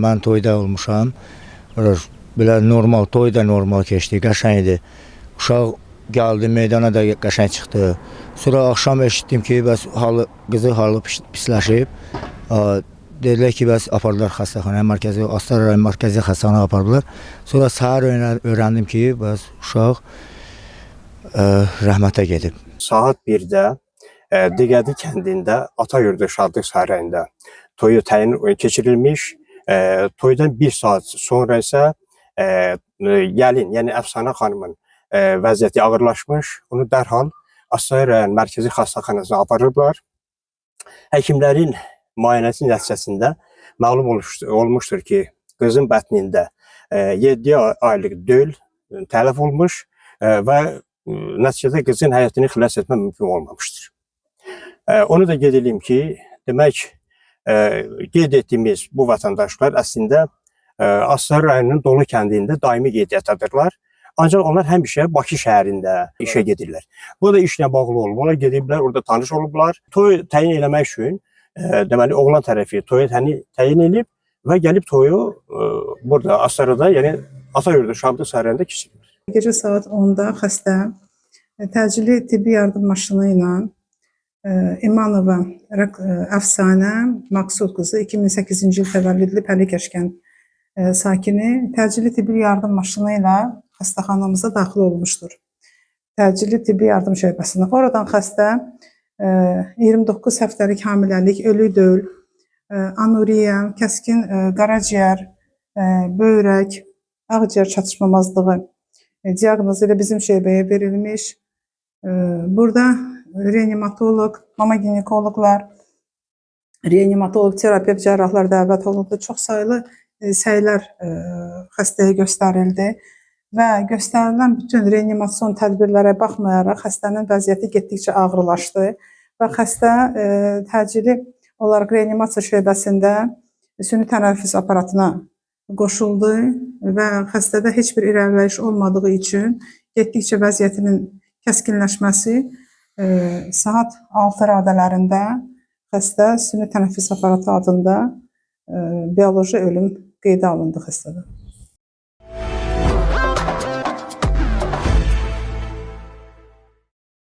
mən toyda olmuşam. Belə normal, toy da normal keçdi, qəşəng idi. Uşaq gəldi, meydana da qəşəng çıxdı. Sonra axşam eşitdim ki, bəs qızı halı pisləşib. Dedilər ki, bəs apardılar xəstəxanaya, Astara rayon mərkəzi xəstəxanaya apardılar. Sonra səhər öyrəndim ki, bəs uşaq rəhmətə gedib. Saat 1-də Diqədi kəndində Atayurdu Şadlıq Sarayında toyu təyin keçirilmiş. Toydan 1 saat sonra isə gəlin, yəni Əfsanə xanımın vəziyyəti ağırlaşmış. Onu dərhal Astara rayon mərkəzi xəstəxanasına aparıblar. Həkimlərin müayinəsi nəticəsində məlum olmuşdur ki, qızın bətnində 7 aylıq döl tələf olmuş və nəticədə qızın həyatını xilas etmə mümkün olmamışdır. Onu da qeyd edeyim ki, demək, qeyd etdiyimiz bu vətəndaşlar əslində Astara rayonunun Dolu kəndində daimi qeydiyyatdadırlar. Ancaq onlar həmişə Bakı şəhərində işə gedirlər. Bu da işlə bağlı olub. Onlar gediblər, orada tanış olublar. Toy təyin eləmək üçün deməli, oğlan tərəfi toyu təyin edib və gəlib toyu burada Astarada, yəni Atayurdu Şadlıq Sarayında keçirilir. Gecə saat 10-da xəstə təcili tibbi yardım maşını ilə İmanova Əfsanə Maqsud qızı 2008-ci il təvəllüdlü Pəlikəşkən sakini təcili tibbi yardım maşını ilə xəstəxanamıza daxil olmuşdur. Təcili tibbi yardım şöbəsinə. Oradan xəstə 29 həftəlik hamiləlik, ölü döl, anuriya, kəskin qaraciyər, böyrək, ağciyər çatışmamazlığı diaqnozu ilə bizim şöbəyə verilmiş. Burada reanimatoloq, mama ginekoloqlar, reanimatoloq, terapevt, cərrahlar dəvət olundu. Çox saylı səylər xəstəyə göstərildi və göstərilən bütün reanimasyon tədbirlərə baxmayaraq xəstənin vəziyyəti getdikcə ağırlaşdı və xəstə təcili olaraq reanimasiya şöbəsində süni tənəffüs aparatına qoşuldu və xəstədə heç bir irəliləyiş olmadığı üçün getdikcə vəziyyətinin kəskinləşməsi saat 6 radələrində xəstə süni tənəffüs aparatı adında bioloji ölüm qeydə alındı xəstədə.